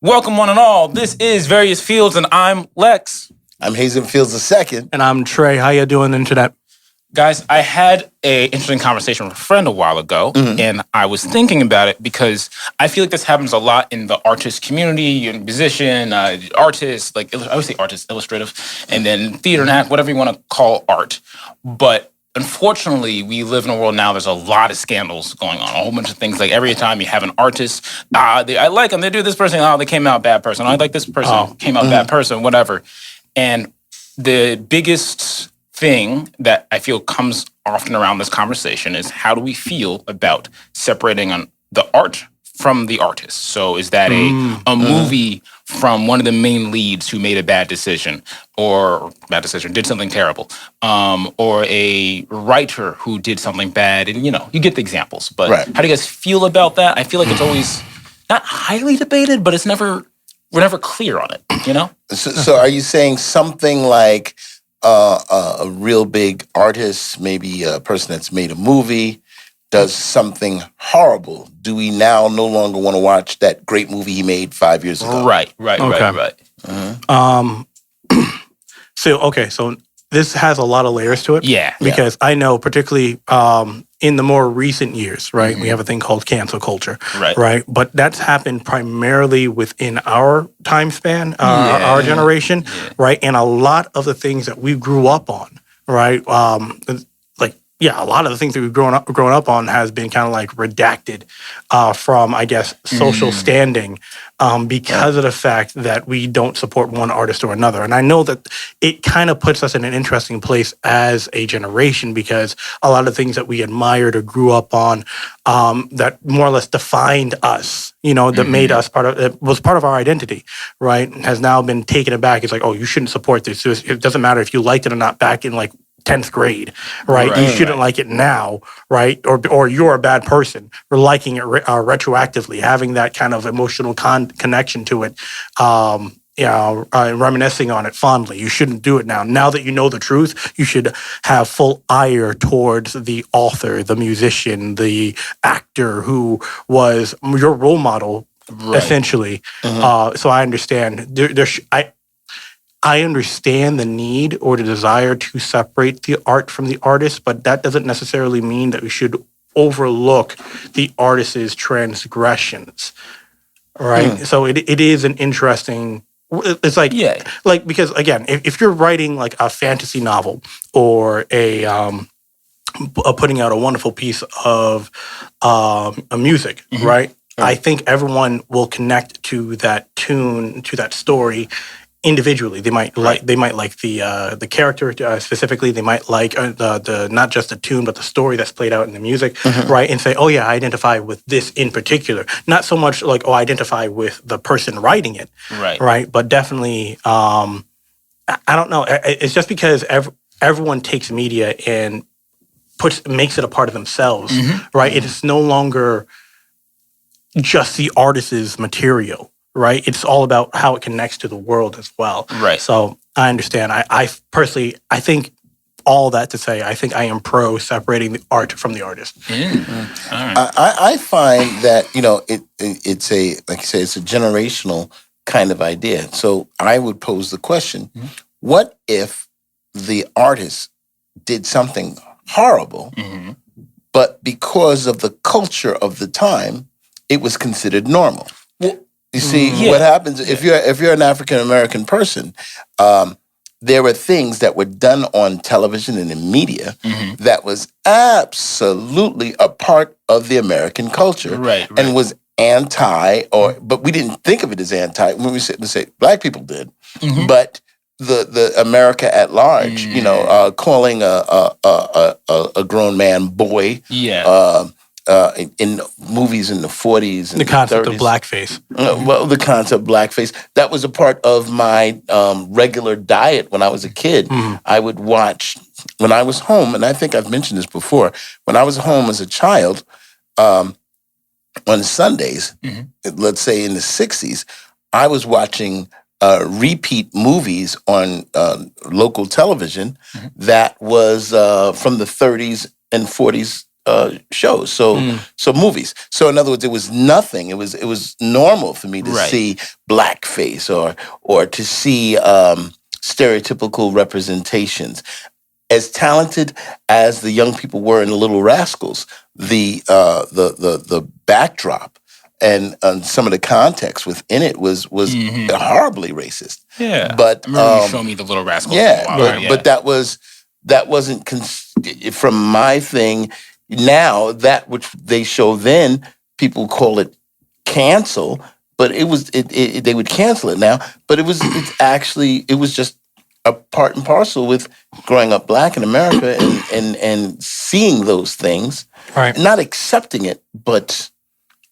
Welcome, one and all. This is Various Fields, and I'm Lex. I'm Hazen Fields II. And I'm Trey. How you doing, internet? Guys, I had an interesting conversation with a friend a while ago, and I was thinking about it because I feel like this happens a lot in the artist community, musician, artist, like I would say artist, illustrative, and then theater and act, whatever you want to call art. But unfortunately, we live in a world now, there's a lot of scandals going on, a whole bunch of things. Like every time you have an artist, I like them, they do this person, they came out bad person. I like this person, came out bad person, whatever. And the biggest thing that I feel comes often around this conversation is how do we feel about separating on the art from the artist? So is that a movie from one of the main leads who made a bad decision, did something terrible, or a writer who did something bad, and you get the examples. But How do you guys feel about that? I feel like it's always not highly debated, but we're never clear on it, So are you saying something like a real big artist, maybe a person that's made a movie, does something horrible? Do we now no longer want to watch that great movie he made 5 years ago? Right. So this has a lot of layers to it. Yeah. Because I know particularly in the more recent years, right, we have a thing called cancel culture, right? But that's happened primarily within our time span, our generation, right? And a lot of the things that we grew up on, right, a lot of the things that we've grown up on has been kind of like redacted from, I guess, social standing because of the fact that we don't support one artist or another. And I know that it kind of puts us in an interesting place as a generation because a lot of things that we admired or grew up on that more or less defined us, that made us was part of our identity, right, has now been taken aback. It's like, oh, you shouldn't support this. So it doesn't matter if you liked it or not back in like 10th grade, right? You shouldn't like it now, right? Or you're a bad person for liking it retroactively, having that kind of emotional connection to it, reminiscing on it fondly. You shouldn't do it now. Now that you know the truth, you should have full ire towards the author, the musician, the actor who was your role model, essentially. So I understand. I understand the need or the desire to separate the art from the artist, but that doesn't necessarily mean that we should overlook the artist's transgressions, right? So it is an interesting. It's like because again, if you're writing like a fantasy novel or a putting out a wonderful piece of a music, right? I think everyone will connect to that tune, to that story. Individually, they might like the character specifically. They might like the not just the tune, but the story that's played out in the music, right? And say, oh yeah, I identify with this in particular. Not so much like I identify with the person writing it, right? But definitely, I don't know. It's just because everyone takes media and makes it a part of themselves, right? It is no longer just the artist's material. Right, it's all about how it connects to the world as well. Right. So I understand. I personally, I think all that to say, I think I am pro separating the art from the artist. All right. I find that it's a, like you say, it's a generational kind of idea. So I would pose the question: what if the artist did something horrible, but because of the culture of the time, it was considered normal? You see, what happens if you're an African American person, there were things that were done on television and in media that was absolutely a part of the American culture, and was anti, but we didn't think of it as anti. When we sit and say black people did, but the America at large, calling a grown man boy, in movies in the 40s and the concept 30s. of blackface. The concept of blackface. That was a part of my regular diet when I was a kid. I would watch, when I was home, and I think I've mentioned this before, when I was home as a child, on Sundays, let's say in the 60s, I was watching repeat movies on local television that was from the 30s and 40s shows, so movies. So in other words, it was nothing. It was normal for me to Right. see blackface or to see stereotypical representations. As talented as the young people were in the Little Rascals, the backdrop and some of the context within it was horribly racist. Yeah. But I remember you showed me the Little Rascals. yeah, a while but, ago, but that wasn't from my thing. Now that which they show then, people call it cancel, but it was they would cancel it now. But it was just a part and parcel with growing up black in America and seeing those things, Right. not accepting it, but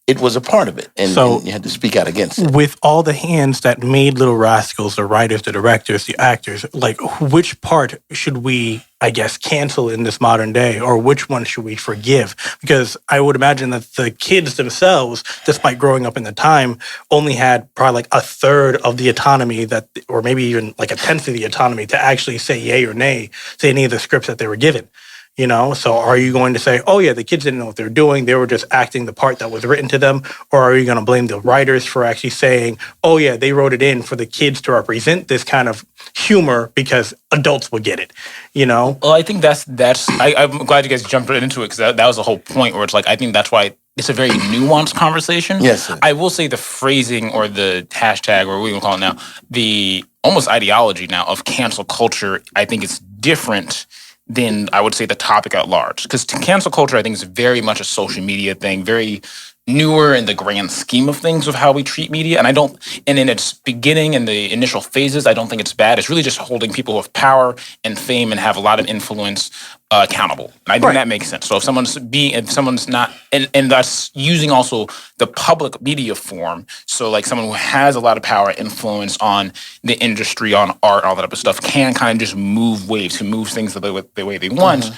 it was a part of it, and you had to speak out against it. With all the hands that made Little Rascals, the writers, the directors, the actors, like which part should we, I guess, cancel in this modern day, or which one should we forgive? Because I would imagine that the kids themselves, despite growing up in the time, only had probably like a third of the autonomy that, or maybe even like a tenth of the autonomy to actually say yay or nay to any of the scripts that they were given. You know, so are you going to say, oh yeah, the kids didn't know what they were doing, they were just acting the part that was written to them? Or are you going to blame the writers for actually saying, oh yeah, they wrote it in for the kids to represent this kind of humor because adults will get it, you know? Well, I think I'm glad you guys jumped right into it, because that was the whole point, where it's like, I think that's why it's a very nuanced conversation. Yes, sir. I will say the phrasing or the hashtag, or what we call it now, the almost ideology now of cancel culture, I think it's different than, I would say, the topic at large. Because cancel culture, I think, is very much a social media thing, very newer in the grand scheme of things of how we treat media. And in its beginning, in the initial phases, I don't think it's bad. It's really just holding people with power and fame and have a lot of influence accountable. And I think that makes sense. So if someone's not, and that's using also the public media form. So like someone who has a lot of power, influence on the industry, on art, all that type of stuff, can kind of just move waves, who moves things the way they want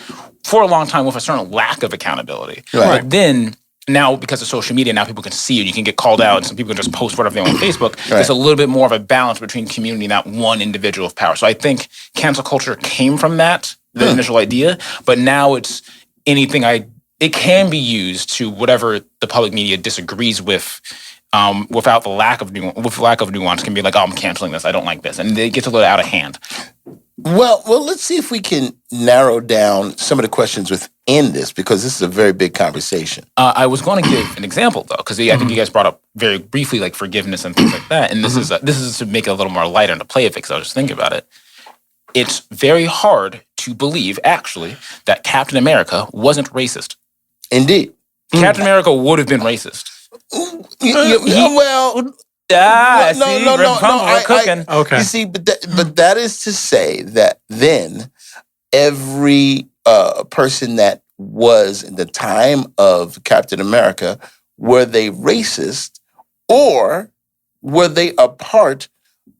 for a long time with a certain lack of accountability. Right. But then, now, because of social media, now people can see it. You can get called out, and some people can just post whatever they want on Facebook. Right. There's a little bit more of a balance between community and that one individual of power. So I think cancel culture came from that, the initial idea. But now it's anything it can be used to whatever the public media disagrees with, without the lack of nuance. Can be like, oh, I'm canceling this. I don't like this, and it gets a little out of hand. Well, let's see if we can narrow down some of the questions within this, because this is a very big conversation. I was going to give an example though, because I think you guys brought up very briefly like forgiveness and things like that, and this is to make it a little more lighter and to play with it, because I was just thinking about it. It's very hard to believe, actually, that Captain America wasn't racist. Indeed. Captain America would have been racist. Well, Cooking. Okay. You see, but that is to say that then every person that was in the time of Captain America, were they racist, or were they a part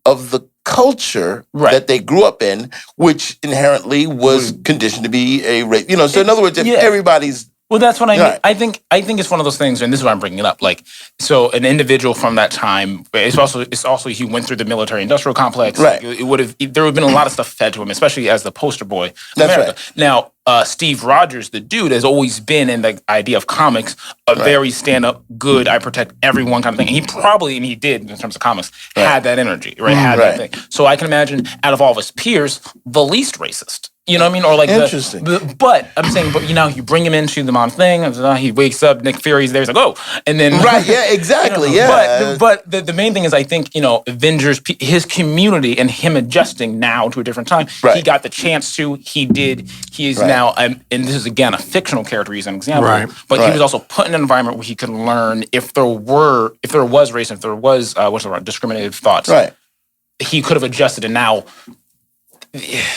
of the culture that they grew up in, which inherently was conditioned to be a race? You know, so in other words, if everybody's Well, that's what I mean. Right. I think it's one of those things, and this is why I'm bringing it up. Like, so an individual from that time, it's also he went through the military-industrial complex. Right. Like, there would have been a lot of stuff fed to him, especially as the poster boy. That's America. right. Now, Steve Rogers, the dude, has always been in the idea of comics a very stand-up, good, I protect everyone kind of thing. And he did in terms of comics, had that energy, right? Had that thing. So I can imagine, out of all of his peers, the least racist. You know what I mean? Or like Interesting. But I'm saying, you bring him into the mom thing, and he wakes up, Nick Fury's there, he's like, oh, and then yeah, exactly, yeah. But the main thing is, I think, Avengers, his community and him adjusting now to a different time. Right. He got the chance to. He did. He is now, and this is again a fictional character. He's an example, Right. But he was also put in an environment where he could learn if there was racism, if there was discriminative thoughts. Right. He could have adjusted, and now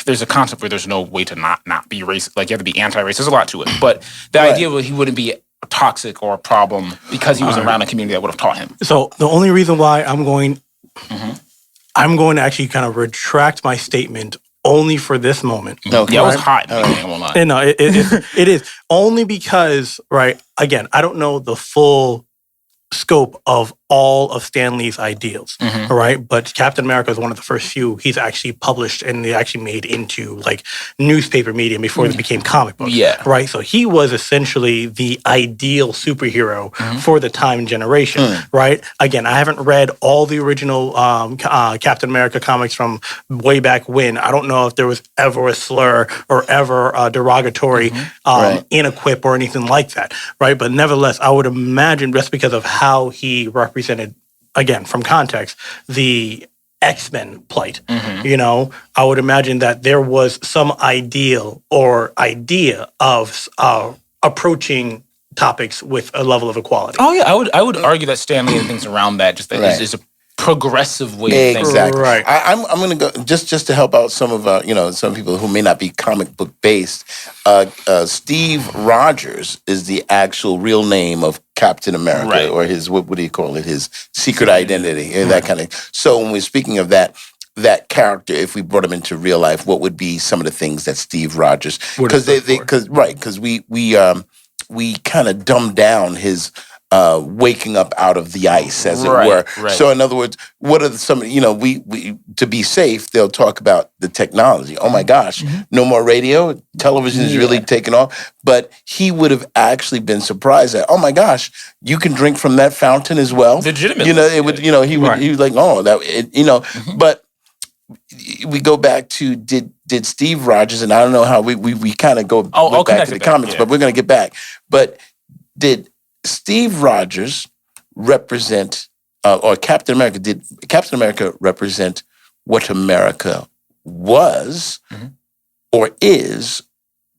there's a concept where there's no way to not be racist. Like, you have to be anti-racist. There's a lot to it. But the idea was he wouldn't be toxic or a problem because he was around a community that would have taught him. So the only reason why I'm going to actually kind of retract my statement only for this moment. Okay. Yeah, it was hot. I won't lie. And no, it is only because, right, again, I don't know the full scope of all of Stan Lee's ideals, all right? But Captain America is one of the first few he's actually published and they actually made into like newspaper media before they became comic books, Yeah. right? So he was essentially the ideal superhero for the time and generation, right? Again, I haven't read all the original Captain America comics from way back when. I don't know if there was ever a slur or ever a derogatory in a quip or anything like that, right? But nevertheless, I would imagine just because of how he represented, again, from context, the X-Men plight, you know, I would imagine that there was some ideal or idea of approaching topics with a level of equality. Oh yeah, I would argue that Stan Lee and things around that just that is a progressive way of thinking. Exactly. Right. I'm going to go just to help out some of some people who may not be comic book based. Steve Rogers is the actual real name of Captain America, Right. or his what do you call it? His secret identity, and that kind of. So when we're speaking of that character, if we brought him into real life, what would be some of the things that Steve Rogers? Because we kind of dumbed down his waking up out of the ice, as it were. Right. So, in other words, what are some? We to be safe, they'll talk about the technology. Oh my gosh, no more radio, television is really taking off. But he would have actually been surprised that, oh my gosh, you can drink from that fountain as well. Legitimately. It would. He was like, oh, that. But we go back to did Steve Rogers, and I don't know how we kind of go back to the comics, but we're going to get back. But did Steve Rogers represent, or Captain America, did Captain America represent what America was or is,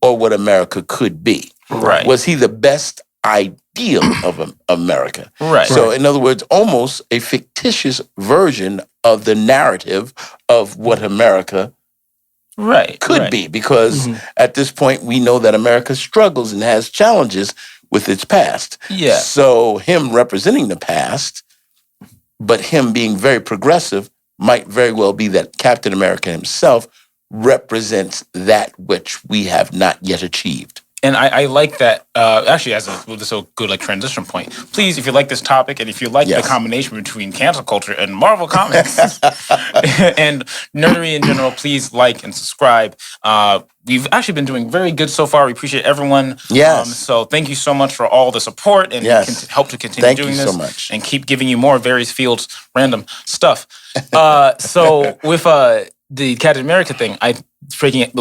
or what America could be? Right. Was he the best ideal of America? Right. So, in other words, almost a fictitious version of the narrative of what America could be, because at this point we know that America struggles and has challenges with its past. Yeah. So him representing the past, but him being very progressive, might very well be that Captain America himself represents that which we have not yet achieved. And I like that, actually, this is a good transition point. Please, if you like this topic and if you like the combination between cancel culture and Marvel Comics and nerdery in general, please like and subscribe. We've actually been doing very good so far. We appreciate everyone. Yes. So thank you so much for all the support and help to continue doing this. Thank you so much. And keep giving you more various fields, random stuff. So with the Captain America thing, I'm taking it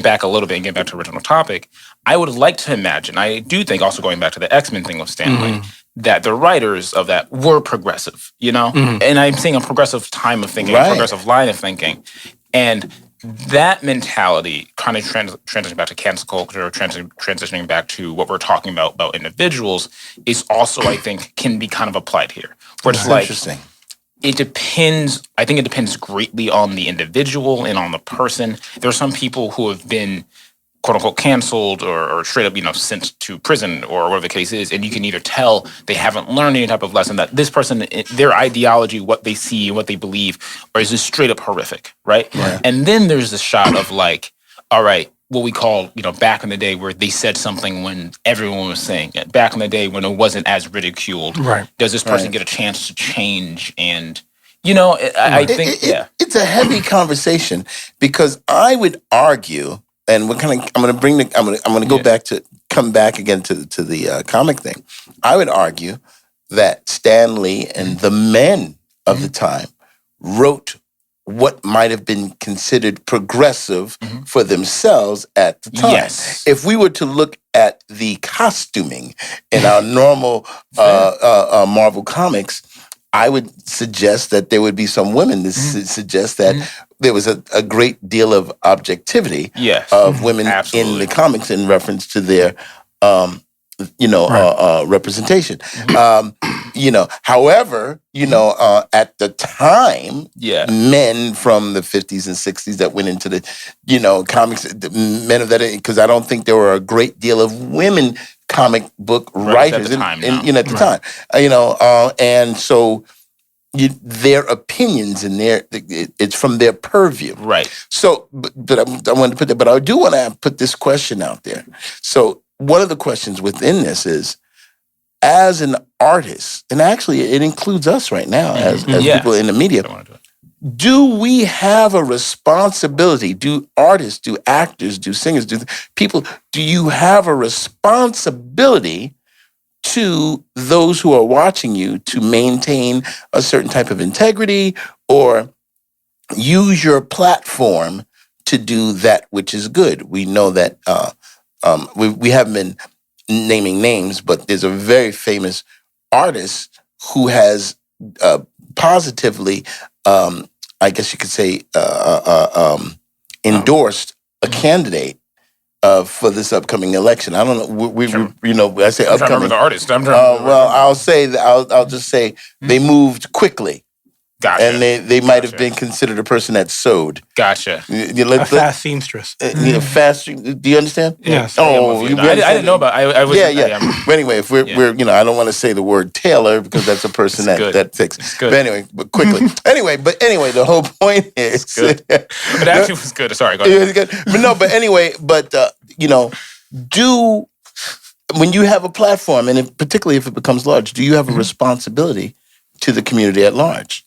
back a little bit and getting back to the original topic, I would like to imagine, I do think, also going back to the X-Men thing with Stan Lee, that the writers of that were progressive, And I'm seeing a progressive time of thinking, a progressive line of thinking. And that mentality kind of transitioning back to cancel culture, or transitioning back to what we're talking about individuals, is also, I think, can be kind of applied here. Where it's like, interesting. it depends. I think it depends greatly on the individual and on the person. There are some people who have been, quote unquote, canceled or straight up, sent to prison or whatever the case is. And you can either tell they haven't learned any type of lesson, that this person, their ideology, what they see, what they believe, or is just straight up horrific, right? And then there's the shot of like, all right, what we call, back in the day where they said something when everyone was saying it. Back in the day when it wasn't as ridiculed. Right. Does this person get a chance to change? And, I think, it's a heavy conversation, because I would argue, and I'm going to come back again to the comic thing. I would argue that Stan Lee and the men of the time wrote what might have been considered progressive for themselves at the time. Yes. If we were to look at the costuming in our normal Marvel comics, I would suggest that there would be some women to suggest that there was a great deal of objectivity of women in the comics in reference to their representation. However, at the time, men from the 50s and 60s that went into the, comics, the men of that, because I don't think there were a great deal of women comic book writers at the time, and so their opinions and it's from their purview. Right. So, but I wanted to put that, but I do want to put this question out there. So one of the questions within this is, as an artist, and actually it includes us right now as Yes. people in the media, I wanna do it. do we have a responsibility? Do artists, do actors, do singers, do you have a responsibility to those who are watching you to maintain a certain type of integrity or use your platform to do that which is good? We know that we haven't been naming names, but there's a very famous artist who has positively, I guess you could say, endorsed a candidate for this upcoming election. I don't know. I say I'm trying to remember upcoming. the artist. I'm trying to remember. Well, I'll just say they moved quickly, Gotcha. and they might have Gotcha. been considered a person that sowed. Gotcha. A fast seamstress. Fast. Do you understand? Yes. Oh, I didn't know about. I was. Yeah. But anyway, if we're I don't want to say the word tailor because that's a person It's good. that fixes. It's good. But anyway, quickly. anyway, the whole point is good. It actually was good. Sorry, go ahead. Good. But anyway, when you have a platform, and particularly if it becomes large, do you have a responsibility to the community at large?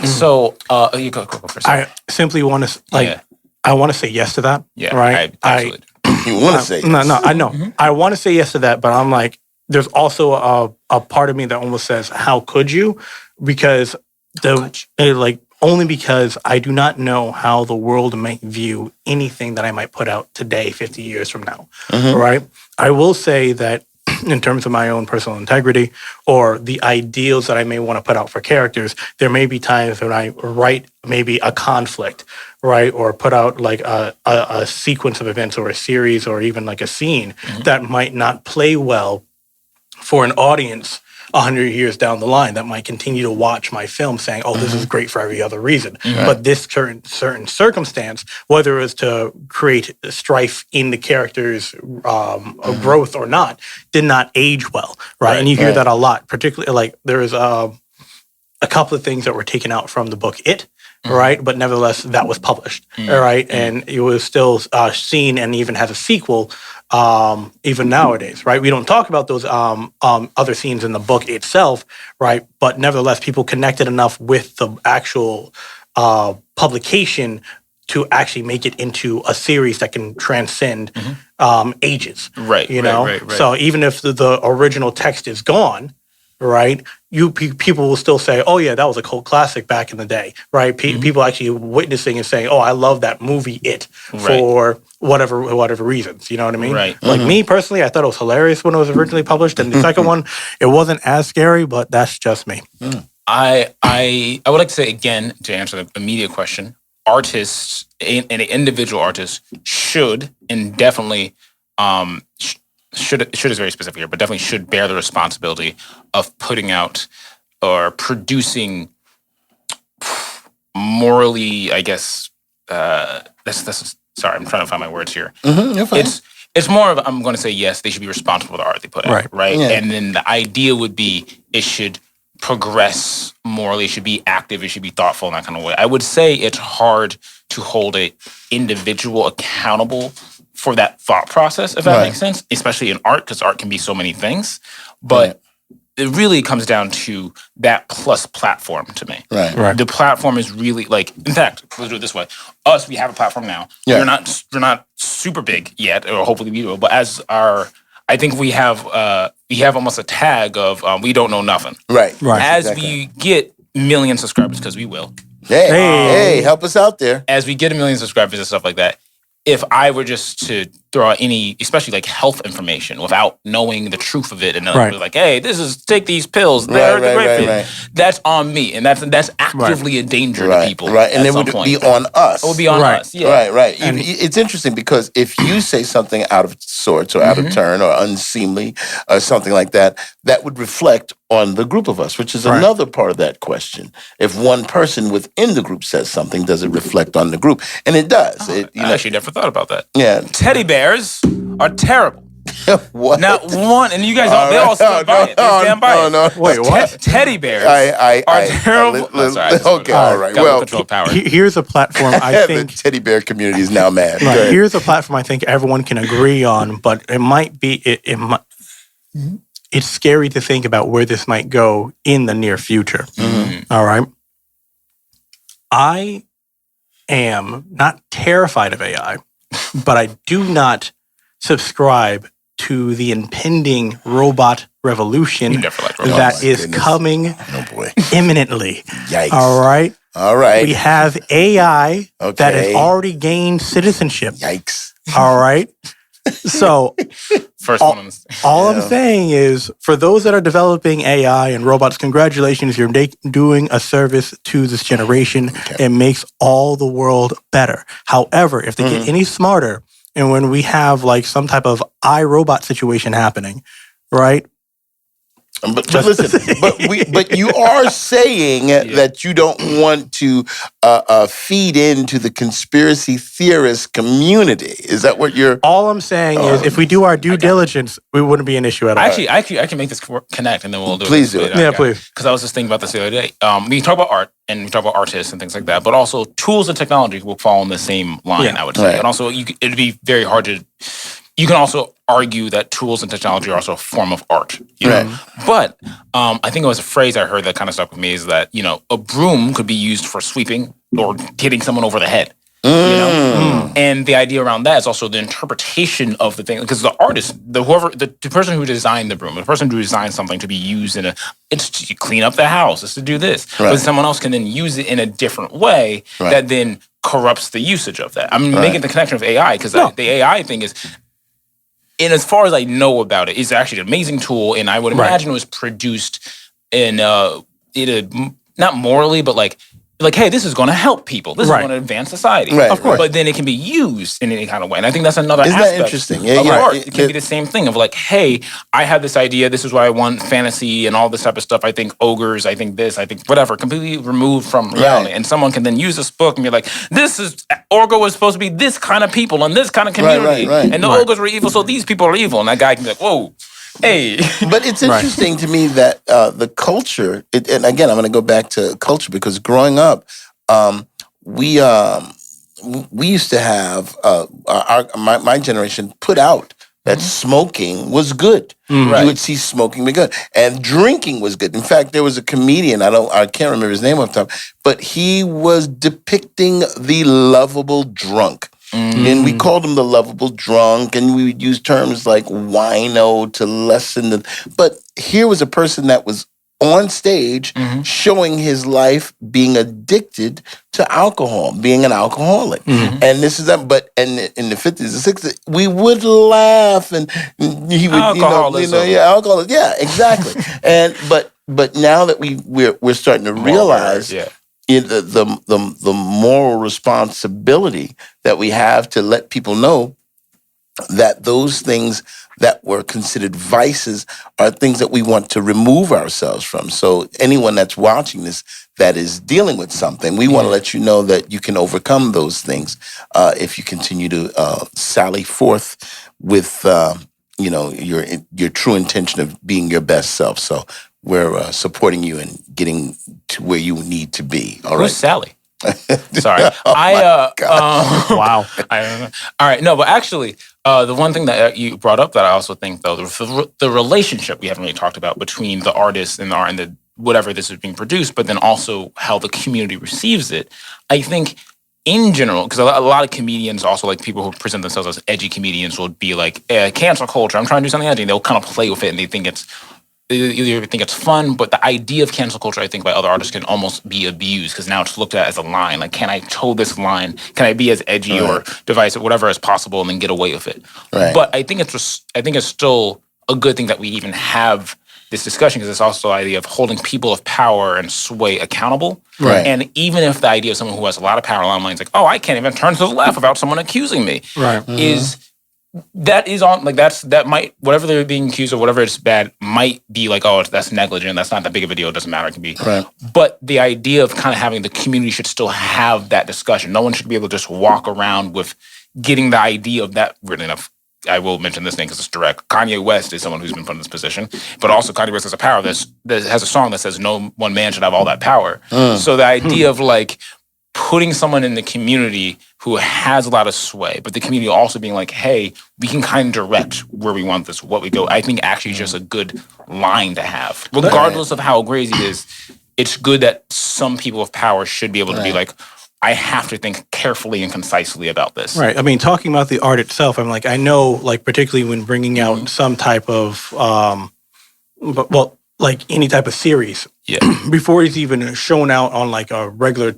So, you go for a second. I simply want to Yeah. I want to say yes to that. Yeah, right. absolutely. You want to say No, yes. no, I know. I want to say yes to that, but I'm like, there's also a part of me that almost says, "How could you?" Because only because I do not know how the world might view anything that I might put out today, 50 years from now. Right. I will say that in terms of my own personal integrity or the ideals that I may want to put out for characters, there may be times when I write maybe a conflict, right? Or put out like a sequence of events or a series or even like a scene that might not play well for an audience 100 years down the line that might continue to watch my film saying, oh, this is great for every other reason. But this certain circumstance, whether it was to create strife in the character's growth or not, did not age well, right? And you hear that a lot, particularly like there is a couple of things that were taken out from the book It, right? But nevertheless, that was published, right? And it was still seen and even has a sequel even nowadays, right? We don't talk about those other scenes in the book itself, right? But nevertheless, people connected enough with the actual publication to actually make it into a series that can transcend ages, Right. you know? Right. So even if the original text is gone, right? People will still say, "Oh yeah, that was a cult classic back in the day," right? People actually witnessing and saying, "Oh, I love that movie, It," for whatever reasons. You know what I mean? Right. Like me personally, I thought it was hilarious when it was originally published, and the second one, it wasn't as scary, but that's just me. I would like to say again to answer the immediate question: artists and individual artists should and definitely should is very specific here, but definitely should bear the responsibility of putting out or producing morally, I guess. Sorry, I'm trying to find my words here. You're fine. It's more of I'm going to say yes, they should be responsible for the art they put out, right? Yeah. And then the idea would be it should progress morally, it should be active, it should be thoughtful in that kind of way. I would say it's hard to hold an individual accountable for that thought process, if that makes sense, especially in art, because art can be so many things. But it really comes down to that plus platform to me. Right. The platform is really like, in fact, let's do it this way. We have a platform now. Yeah. We're not super big yet, or hopefully we will. But I think we have almost a tag of we don't know nothing. Right. As we get million subscribers, because we will. Hey, help us out there. As we get a million subscribers and stuff like that, if I were just to throw out any, especially like health information without knowing the truth of it, and be like, hey, take these pills, they're great for you. That's on me, and that's actively a danger to people. Right, and it would be on us. It would be on us, yeah. Right. And it's interesting because if you say something out of sorts or out of turn or unseemly or something like that, that would reflect on the group of us, which is another part of that question. If one person within the group says something, does it reflect on the group? And it does. I actually never thought about that. Yeah. Teddy bears are terrible. What? Not one, and you guys they all stand by it. They stand by it. Wait, what? Teddy bears are terrible. Okay, all right. Well, control power. Here's a platform I think the teddy bear community is now mad. Go ahead. here's a platform I think everyone can agree on, but it might be it's scary to think about where this might go in the near future. All right. I am not terrified of AI, but I do not subscribe to the impending robot revolution You never liked robots. that my is goodness. coming Oh boy. imminently. Yikes. All right. All right. We have AI that has Okay. already gained citizenship. Yikes. All right. So First one on this. all I'm Yeah. saying is, for those that are developing AI and robots, congratulations, you're doing a service to this generation. Okay. It makes all the world better. However, if they get any smarter, and when we have like some type of iRobot situation happening, right? But listen, but you are saying that you don't want to feed into the conspiracy theorist community. Is that what you're? All I'm saying is, if we do our due diligence, we wouldn't be an issue at all. Actually, I can make this connect, and then we'll do Please it. do it. Yeah, please. Because I was just thinking about this the other day. We talk about art, and we talk about artists and things like that, but also tools and technology will fall in the same line, Yeah. I would say. Right. And also, it'd be very hard to. You can also argue that tools and technology are also a form of art. You know? Right. But I think it was a phrase I heard that kind of stuck with me is that, a broom could be used for sweeping or hitting someone over the head. You know? And the idea around that is also the interpretation of the thing. Because the artist, the person who designed the broom, the person who designed something to be used it's to clean up the house, it's to do this. Right. But someone else can then use it in a different way Right. that then corrupts the usage of that. I'm making the connection of AI because the AI thing is, and as far as I know about it, it's actually an amazing tool, and I would imagine it was produced in not morally, but like, hey, this is going to help people. This Right. is going to advance society. Right, Of course. But then it can be used in any kind of way, and I think that's another Isn't that aspect interesting? Yeah, of yeah. art. It can be the same thing of like, hey, I have this idea. This is why I want fantasy and all this type of stuff. I think ogres. I think this. I think whatever. Completely removed from reality, Right. and someone can then use this book and be like, this is Orgo was supposed to be this kind of people and this kind of community, right, and the ogres were evil, so these people are evil, and that guy can be like, whoa. Hey, But it's interesting to me that the culture, and again, I'm going to go back to culture because growing up, we used to have my generation put out that smoking was good. Right. You would see smoking be good, and drinking was good. In fact, there was a comedian I can't remember his name off the top, but he was depicting the lovable drunk. And we called him the lovable drunk, and we would use terms like wino to lessen the. But here was a person that was on stage showing his life being addicted to alcohol, being an alcoholic. And this is that. But in the 50s and 60s, we would laugh, and he would, Alcoholism. alcohol. Yeah, exactly. but now that we're starting to realize. yeah. The moral responsibility that we have to let people know that those things that were considered vices are things that we want to remove ourselves from. So anyone that's watching this that is dealing with something, we want to let you know that you can overcome those things if you continue to sally forth with your true intention of being your best self. So we're supporting you in getting to where you need to be. All right. Who's Sally? Sorry. Wow. I don't know. All right. No, but actually, the one thing that you brought up that I also think, though, the relationship we haven't really talked about between the artist and the art and the whatever this is being produced, but then also how the community receives it. I think in general, because a lot of comedians, also like people who present themselves as edgy comedians, will be like, cancel culture, I'm trying to do something edgy. And they'll kind of play with it and they think it's fun, but the idea of cancel culture, I think, by other artists can almost be abused because now it's looked at as a line. Like, can I toe this line? Can I be as edgy or divisive, whatever as possible, and then get away with it? Right. But I think it's still a good thing that we even have this discussion because it's also the idea of holding people of power and sway accountable. Right. And even if the idea of someone who has a lot of power online is like, oh, I can't even turn to the left without someone accusing me, Right. that might, whatever they're being accused of, whatever is bad, might be like, oh, that's negligent. That's not that big of a deal. It doesn't matter. It can be. Right. But the idea of kind of having the community should still have that discussion. No one should be able to just walk around with getting the idea of that. Really enough, I will mention this name because it's direct. Kanye West is someone who's been put in this position, but also Kanye West has a power that has a song that says no one man should have all that power. So the idea of like putting someone in the community who has a lot of sway, but the community also being like, hey, we can kind of direct where we want this, what we go, I think actually is just a good line to have. Regardless of how crazy it is, it's good that some people of power should be able to be like, I have to think carefully and concisely about this. Right. I mean, talking about the art itself, I'm like, I know, like, particularly when bringing out some type of, like any type of series, before it's even shown out on like a regular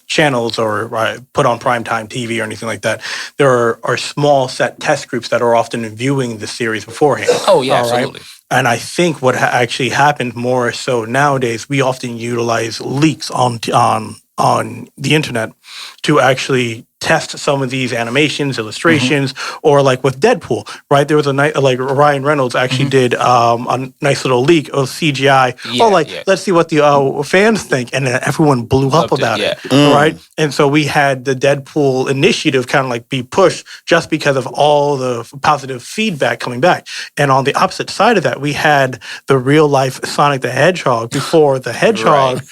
channels or put on primetime TV or anything like that, there are small set test groups that are often viewing the series beforehand. Oh, yeah, absolutely. And I think what actually happened more so nowadays, we often utilize leaks on the internet to actually test some of these animations, illustrations, or like with Deadpool, right? There was a like Ryan Reynolds actually did a nice little leak of CGI. Let's see what the fans think, and then everyone blew up about it, right? And so we had the Deadpool initiative kind of like be pushed just because of all the positive feedback coming back. And on the opposite side of that, we had the real life Sonic the Hedgehog before the Hedgehog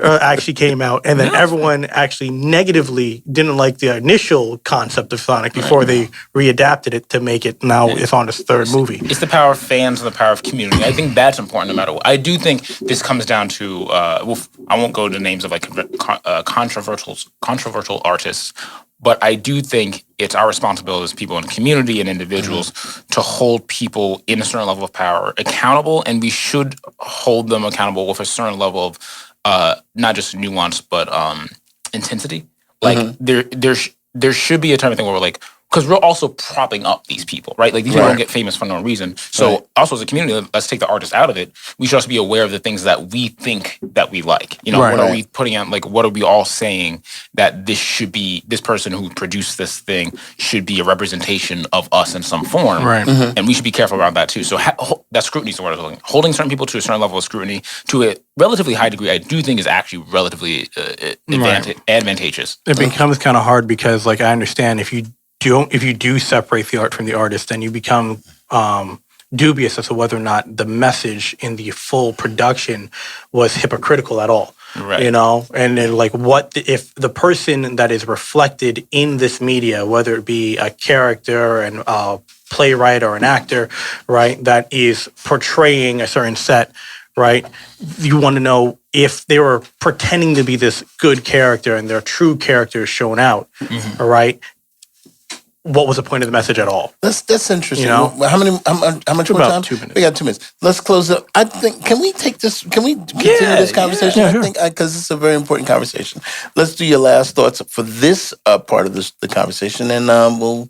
actually came out, and then everyone actually negatively didn't like the initial concept of Sonic before they readapted it to make it now it's on its third movie. It's the power of fans and the power of community. I think that's important no matter what. I do think this comes down to, I won't go to names of like controversial artists, but I do think it's our responsibility as people in the community and individuals to hold people in a certain level of power accountable, and we should hold them accountable with a certain level of not just nuance, but intensity. Like there should be a time of thing where we're like, because we're also propping up these people, right? Like these people don't get famous for no reason. So also as a community, let's take the artist out of it. We should also be aware of the things that we think that we like. You know, what are we putting out? Like, what are we all saying that this person who produced this thing should be a representation of us in some form. Right. And we should be careful around that too. So that scrutiny is the word I was looking. Holding certain people to a certain level of scrutiny to a relatively high degree, I do think is actually relatively advantageous. It becomes kind of hard because, like, I understand if you do separate the art from the artist, then you become dubious as to whether or not the message in the full production was hypocritical at all. Right. You know, and then like, if the person that is reflected in this media, whether it be a character and a playwright or an actor, right, that is portraying a certain set, right? You want to know if they were pretending to be this good character and their true character is shown out, all right? What was the point of the message at all? That's interesting. You know? How much more time? 2 minutes. We got 2 minutes. Let's close up. I think. Can we continue this conversation? Yeah, I sure. think because it's a very important conversation. Let's do your last thoughts for this part of the conversation, and we'll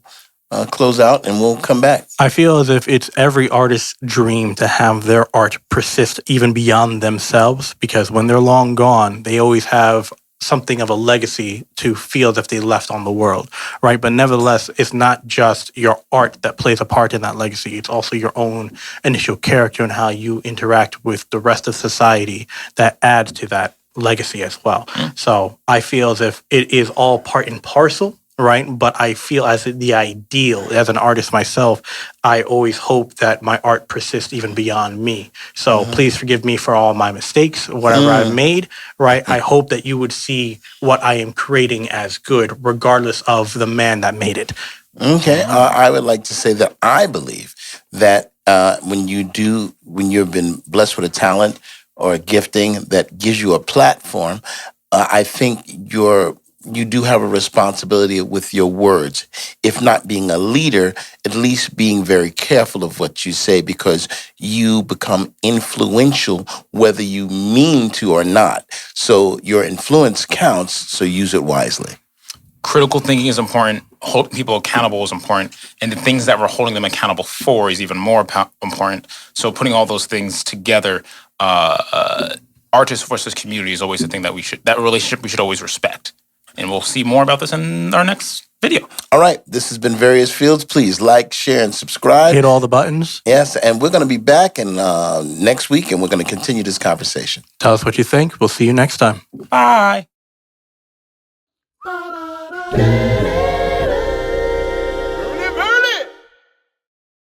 close out, and we'll come back. I feel as if it's every artist's dream to have their art persist even beyond themselves, because when they're long gone, they always have something of a legacy to feel as if they left on the world, right? But nevertheless, it's not just your art that plays a part in that legacy. It's also your own initial character and how you interact with the rest of society that adds to that legacy as well. So I feel as if it is all part and parcel, right? But I feel as the ideal, as an artist myself, I always hope that my art persists even beyond me. So please forgive me for all my mistakes, whatever I've made, right? I hope that you would see what I am creating as good, regardless of the man that made it. Okay. I would like to say that I believe that when you've been blessed with a talent or a gifting that gives you a platform, I think you do have a responsibility with your words. If not being a leader, at least being very careful of what you say, because you become influential whether you mean to or not. So your influence counts, so use it wisely. Critical thinking is important. Holding people accountable is important. And the things that we're holding them accountable for is even more important. So putting all those things together, artist versus community is always the thing that that relationship we should always respect. And we'll see more about this in our next video. All right. This has been Various Fields. Please like, share, and subscribe. Hit all the buttons. Yes, and we're going to be back next week, and we're going to continue this conversation. Tell us what you think. We'll see you next time. Bye.